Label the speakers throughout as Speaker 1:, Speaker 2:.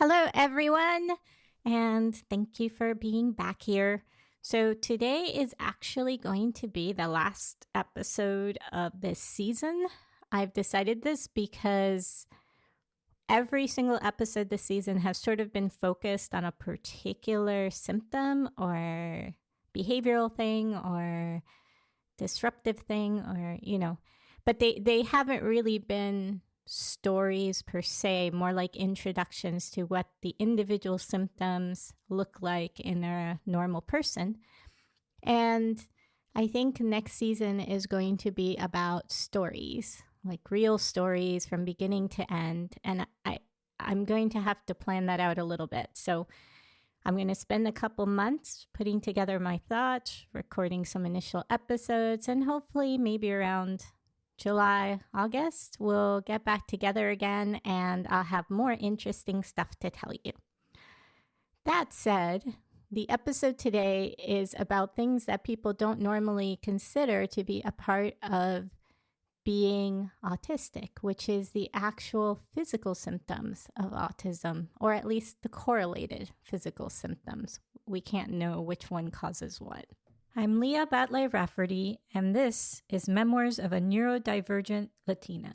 Speaker 1: Hello, everyone, and thank you for being back here. So, today is actually going to be the last episode of this season. I've decided this because every single episode this season has sort of been focused on a particular symptom or behavioral thing or disruptive thing but they haven't really been stories per se, more like introductions to what the individual symptoms look like in a normal person. And I think next season is going to be about stories, like real stories from beginning to end. And I'm going to have to plan that out a little bit. So I'm going to spend a couple months putting together my thoughts, recording some initial episodes, and hopefully maybe around July, August, we'll get back together again and I'll have more interesting stuff to tell you. That said, the episode today is about things that people don't normally consider to be a part of being autistic, which is the actual physical symptoms of autism, or at least the correlated physical symptoms. We can't know which one causes what. I'm Leah Batlle-Rafferty, and this is Memoirs of a Neurodivergent Latina.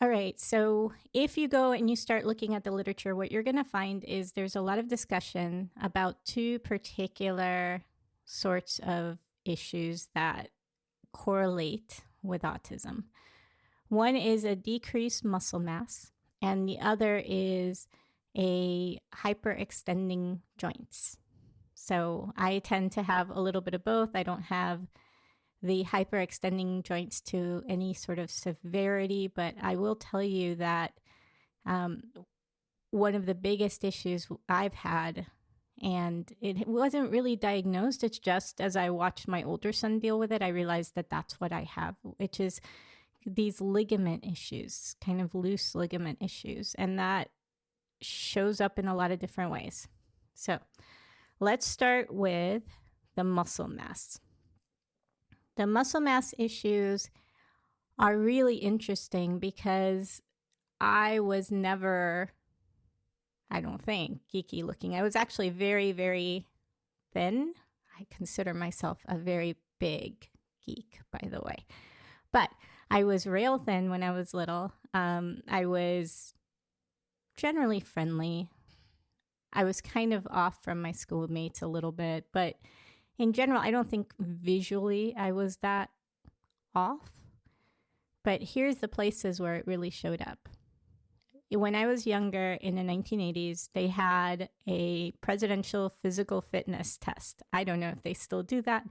Speaker 1: All right, so if you go and you start looking at the literature, what you're going to find is there's a lot of discussion about two particular sorts of issues that correlate with autism. One is a decreased muscle mass, and the other is a hyperextending joints. So I tend to have a little bit of both. I don't have the hyperextending joints to any sort of severity, but I will tell you that one of the biggest issues I've had, and it wasn't really diagnosed. It's just as I watched my older son deal with it, I realized that that's what I have, which is these ligament issues, kind of loose ligament issues. And that shows up in a lot of different ways. So let's start with the muscle mass. The muscle mass issues are really interesting because I was never, I don't think, geeky looking. I was actually very, very thin. I consider myself a very big geek, by the way. But I was rail thin when I was little. I was generally friendly. I was kind of off from my schoolmates a little bit, but in general, I don't think visually I was that off. But here's the places where it really showed up. When I was younger in the 1980s, they had a presidential physical fitness test. I don't know if they still do that,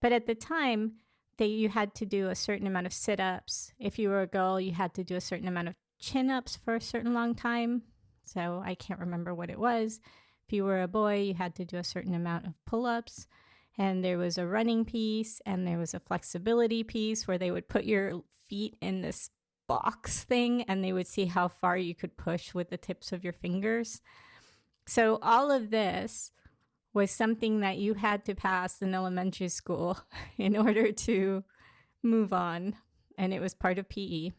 Speaker 1: but at the time, you had to do a certain amount of sit-ups. If you were a girl, you had to do a certain amount of chin-ups for a certain long time. So I can't remember what it was. If you were a boy, you had to do a certain amount of pull-ups. And there was a running piece and there was a flexibility piece where they would put your feet in this box thing and they would see how far you could push with the tips of your fingers. So all of this was something that you had to pass in elementary school in order to move on. And it was part of PE.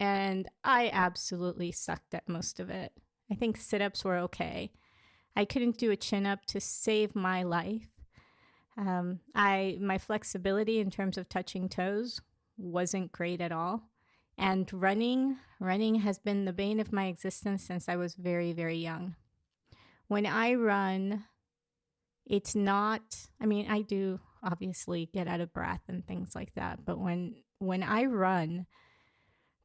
Speaker 1: And I absolutely sucked at most of it. I think sit-ups were okay. I couldn't do a chin-up to save my life. My flexibility in terms of touching toes wasn't great at all. And running has been the bane of my existence since I was very, very young. When I run, it's not, I do obviously get out of breath and things like that. But when I run,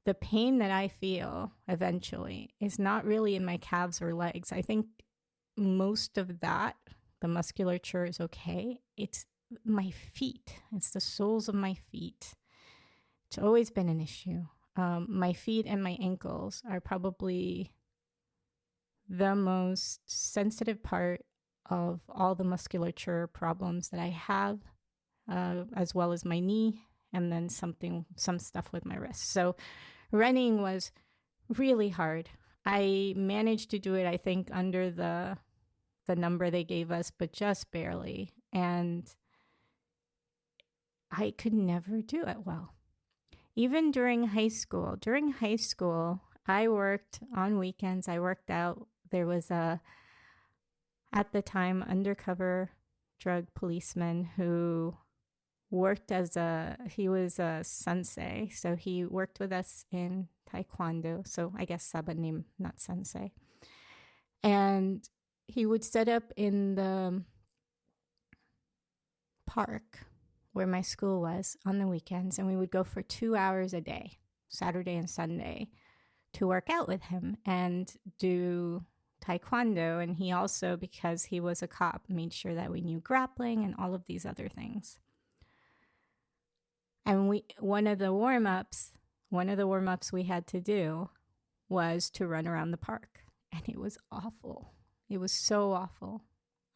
Speaker 1: the pain that I feel eventually is not really in my calves or legs. I think most of that, the musculature is okay. It's my feet. It's the soles of my feet. It's always been an issue. My feet and my ankles are probably the most sensitive part of all the musculature problems that I have, as well as my knee, and then some stuff with my wrist. So running was really hard. I managed to do it, I think, under the number they gave us, but just barely. And I could never do it well. Even during high school. During high school, I worked on weekends. I worked out. There was at the time, undercover drug policeman who worked he was a sensei. So he worked with us in Taekwondo. So I guess sabanim, not sensei. And he would set up in the park where my school was on the weekends, and we would go for 2 hours a day, Saturday and Sunday, to work out with him and do Taekwondo. And he also, because he was a cop, made sure that we knew grappling and all of these other things. And one of the warm-ups we had to do was to run around the park. And it was awful. It was so awful.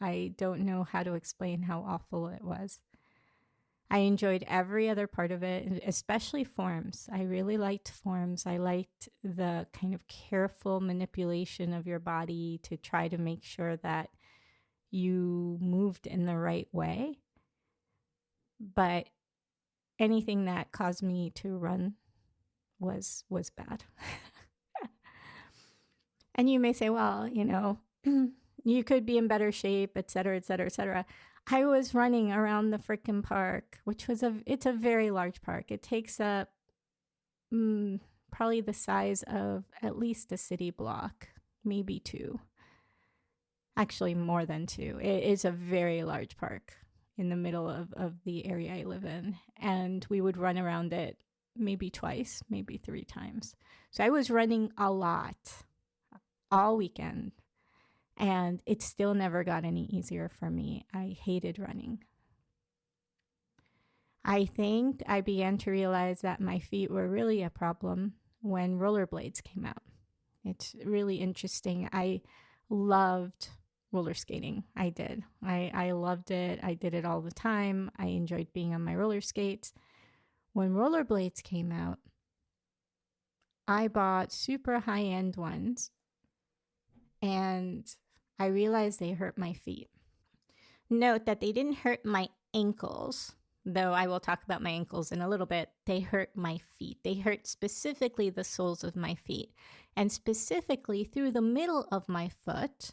Speaker 1: I don't know how to explain how awful it was. I enjoyed every other part of it, especially forms. I really liked forms. I liked the kind of careful manipulation of your body to try to make sure that you moved in the right way. But anything that caused me to run was bad. And you may say, well, you could be in better shape, et cetera, et cetera, et cetera. I was running around the frickin' park, which it's a very large park. It takes up probably the size of at least a city block, maybe 2. Actually, more than 2. It is a very large park in the middle of the area I live in. And we would run around it maybe twice, maybe 3 times. So I was running a lot all weekend. And it still never got any easier for me. I hated running. I think I began to realize that my feet were really a problem when rollerblades came out. It's really interesting. I loved roller skating. I did. I loved it. I did it all the time. I enjoyed being on my roller skates. When rollerblades came out, I bought super high-end ones. And I realized they hurt my feet. Note that they didn't hurt my ankles, though I will talk about my ankles in a little bit. They hurt my feet. They hurt specifically the soles of my feet, and specifically through the middle of my foot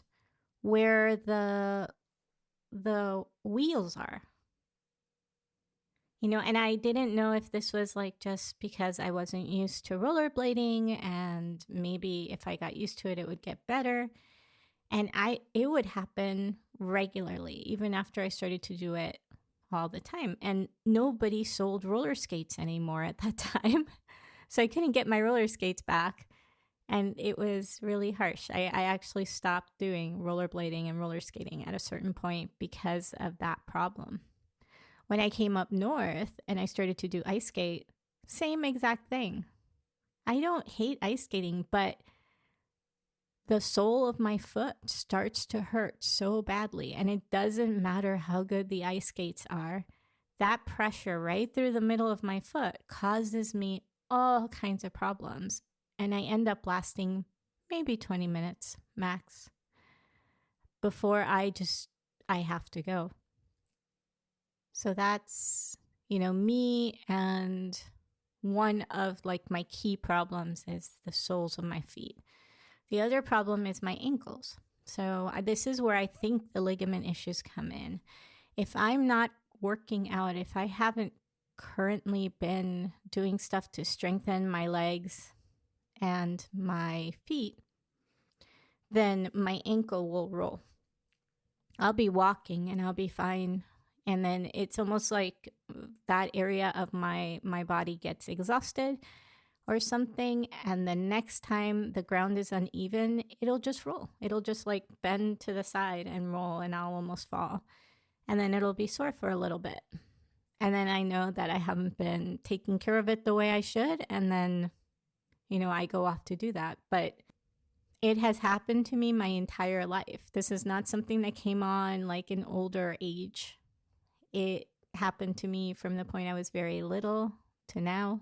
Speaker 1: where the wheels are. And I didn't know if this was like just because I wasn't used to rollerblading, and maybe if I got used to it, it would get better. And it would happen regularly, even after I started to do it all the time. And nobody sold roller skates anymore at that time. So I couldn't get my roller skates back. And it was really harsh. I actually stopped doing rollerblading and roller skating at a certain point because of that problem. When I came up north and I started to do ice skate, same exact thing. I don't hate ice skating, but the sole of my foot starts to hurt so badly. And it doesn't matter how good the ice skates are. That pressure right through the middle of my foot causes me all kinds of problems. And I end up lasting maybe 20 minutes max before I have to go. So that's, me, and one of like my key problems is the soles of my feet. The other problem is my ankles. So this is where I think the ligament issues come in. If I'm not working out, if I haven't currently been doing stuff to strengthen my legs and my feet, then my ankle will roll. I'll be walking and I'll be fine. And then it's almost like that area of my body gets exhausted or something. And the next time the ground is uneven, it'll just roll. It'll just like bend to the side and roll, and I'll almost fall. And then it'll be sore for a little bit. And then I know that I haven't been taking care of it the way I should. And then, I go off to do that. But it has happened to me my entire life. This is not something that came on like in older age. It happened to me from the point I was very little to now.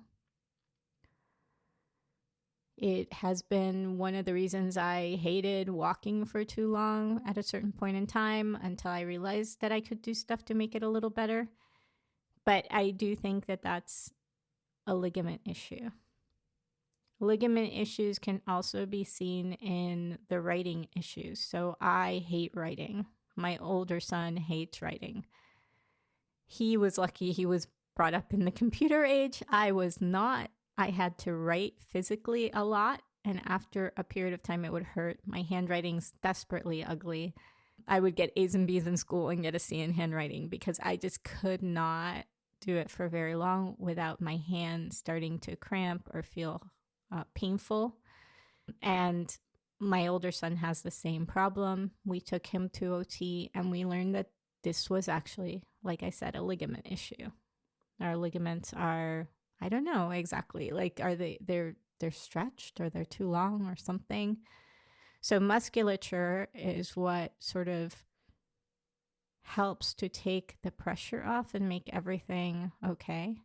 Speaker 1: It has been one of the reasons I hated walking for too long at a certain point in time until I realized that I could do stuff to make it a little better. But I do think that that's a ligament issue. Ligament issues can also be seen in the writing issues. So I hate writing. My older son hates writing. He was lucky he was brought up in the computer age. I was not. I had to write physically a lot. And after a period of time, it would hurt. My handwriting's desperately ugly. I would get A's and B's in school and get a C in handwriting because I just could not do it for very long without my hand starting to cramp or feel painful. And my older son has the same problem. We took him to OT and we learned that this was actually, like I said, a ligament issue. Our ligaments are, I don't know exactly, like they're stretched or they're too long or something. So musculature is what sort of helps to take the pressure off and make everything okay.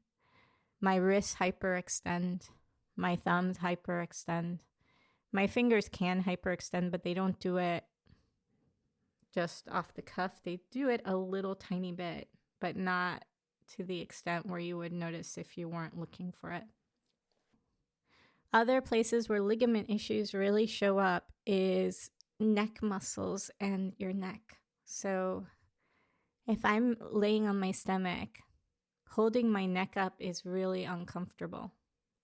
Speaker 1: My wrists hyperextend. My thumbs hyperextend. My fingers can hyperextend, but they don't do it just off the cuff. They do it a little tiny bit, but not to the extent where you would notice if you weren't looking for it. Other places where ligament issues really show up is neck muscles and your neck. So if I'm laying on my stomach, holding my neck up is really uncomfortable.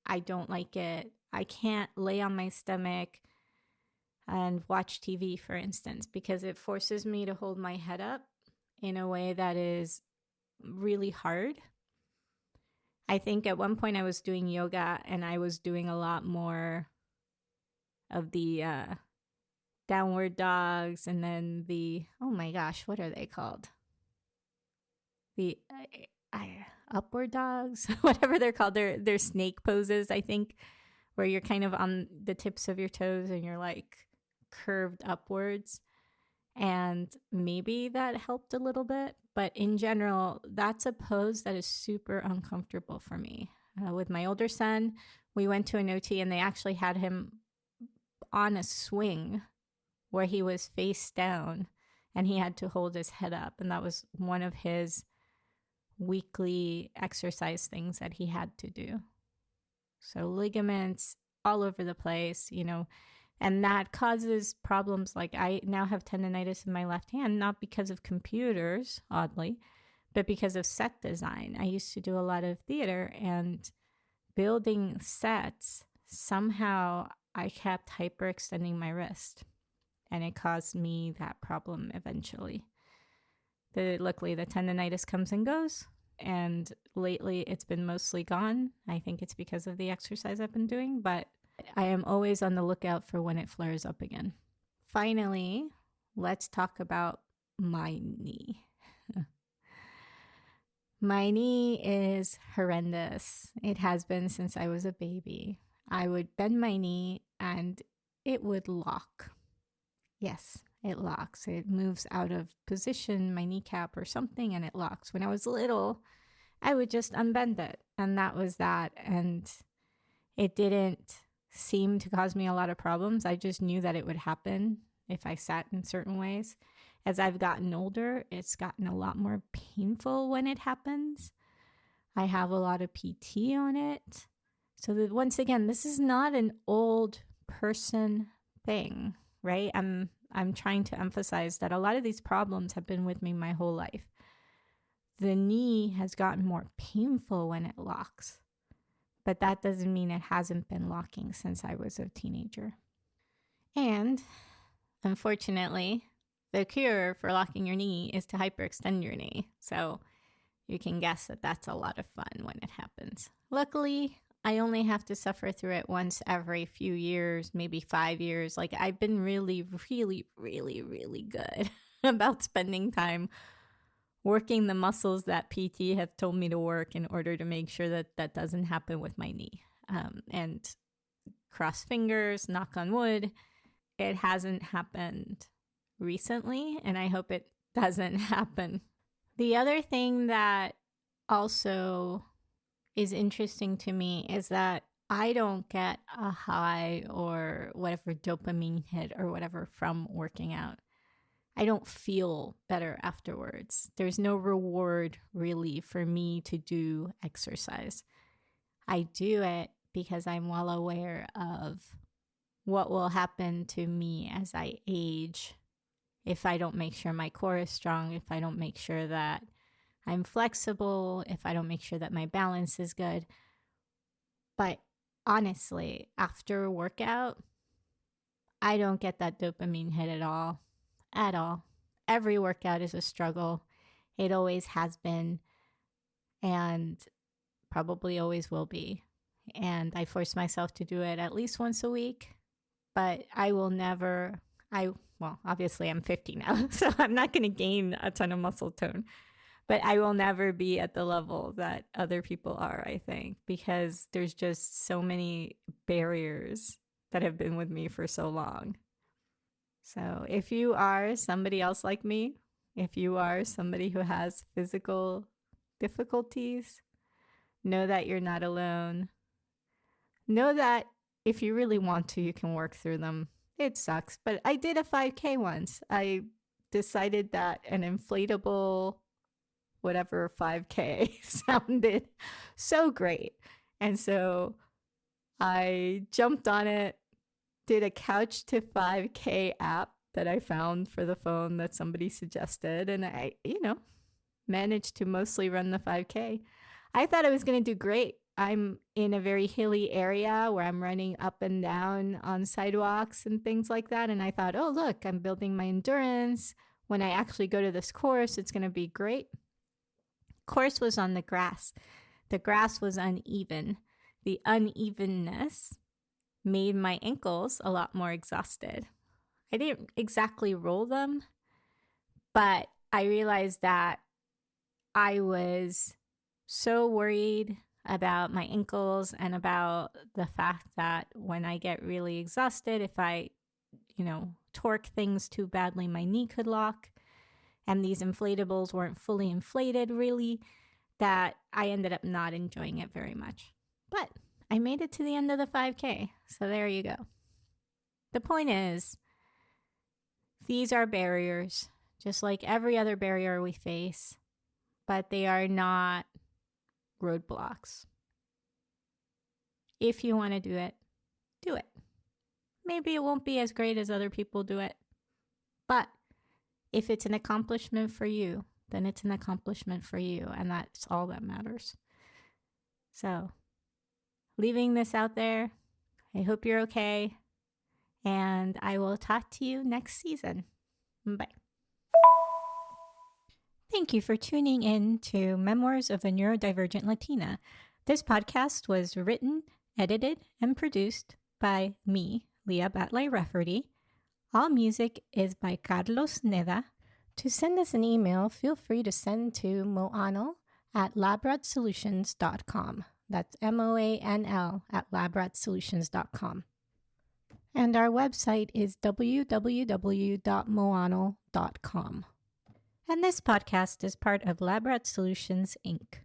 Speaker 1: I don't like it. I can't lay on my stomach and watch TV, for instance, because it forces me to hold my head up in a way that is really hard. I think at one point I was doing yoga and I was doing a lot more of the downward dogs and then the, oh my gosh, what are they called? The upward dogs, whatever they're called. They're snake poses, I think, where you're kind of on the tips of your toes and you're like curved upwards. And maybe that helped a little bit. But in general, that's a pose that is super uncomfortable for me. With my older son, we went to an OT and they actually had him on a swing where he was face down and he had to hold his head up. And that was one of his weekly exercise things that he had to do. So ligaments all over the place, and that causes problems. Like I now have tendonitis in my left hand, not because of computers, oddly, but because of set design. I used to do a lot of theater and building sets. Somehow I kept hyperextending my wrist and it caused me that problem eventually. Luckily, the tendonitis comes and goes. And lately, it's been mostly gone. I think it's because of the exercise I've been doing, but I am always on the lookout for when it flares up again. Finally, let's talk about my knee. My knee is horrendous. It has been since I was a baby. I would bend my knee and it would lock. Yes, it locks. It moves out of position, my kneecap or something, and it locks. When I was little, I would just unbend it, and that was that. And it didn't seem to cause me a lot of problems. I just knew that it would happen if I sat in certain ways. As I've gotten older, it's gotten a lot more painful when it happens. I have a lot of PT on it. So that once again, this is not an old person thing, right? I'm trying to emphasize that a lot of these problems have been with me my whole life. The knee has gotten more painful when it locks, but that doesn't mean it hasn't been locking since I was a teenager. And unfortunately, the cure for locking your knee is to hyperextend your knee. So you can guess that that's a lot of fun when it happens. Luckily, I only have to suffer through it once every few years, maybe 5 years. Like I've been really, really, really, really good about spending time working the muscles that PT have told me to work in order to make sure that that doesn't happen with my knee. And cross fingers, knock on wood, it hasn't happened recently, and I hope it doesn't happen. The other thing that also is interesting to me is that I don't get a high or whatever dopamine hit or whatever from working out. I don't feel better afterwards. There's no reward really for me to do exercise. I do it because I'm well aware of what will happen to me as I age if I don't make sure my core is strong, if I don't make sure that I'm flexible, if I don't make sure that my balance is good. But honestly, after a workout, I don't get that dopamine hit at all. At all. Every workout is a struggle. It always has been and probably always will be. And I force myself to do it at least once a week, but I will never, well, obviously I'm 50 now, so I'm not going to gain a ton of muscle tone, but I will never be at the level that other people are, I think, because there's just so many barriers that have been with me for so long. So if you are somebody else like me, if you are somebody who has physical difficulties, know that you're not alone. Know that if you really want to, you can work through them. It sucks, but I did a 5K once. I decided that an inflatable whatever 5K sounded so great. And so I jumped on it, did a couch to 5K app that I found for the phone that somebody suggested. And I, managed to mostly run the 5K. I thought I was going to do great. I'm in a very hilly area where I'm running up and down on sidewalks and things like that. And I thought, oh, look, I'm building my endurance. When I actually go to this course, it's going to be great. Course was on the grass. The grass was uneven. The unevenness made my ankles a lot more exhausted. I didn't exactly roll them, but I realized that I was so worried about my ankles and about the fact that when I get really exhausted, if I, torque things too badly, my knee could lock. And these inflatables weren't fully inflated, really, that I ended up not enjoying it very much. But I made it to the end of the 5K, so there you go. The point is, these are barriers, just like every other barrier we face, but they are not roadblocks. If you want to do it, do it. Maybe it won't be as great as other people do it, but if it's an accomplishment for you, then it's an accomplishment for you, and that's all that matters. So, leaving this out there, I hope you're okay, and I will talk to you next season. Bye. Thank you for tuning in to Memoirs of a Neurodivergent Latina. This podcast was written, edited, and produced by me, Leah Batlle-Rafferty. All music is by Carlos Neda. To send us an email, feel free to send to moanl@labratsolutions.com. That's MOANL@labratsolutions.com. And our website is www.moanl.com. And this podcast is part of Labrat Solutions, Inc.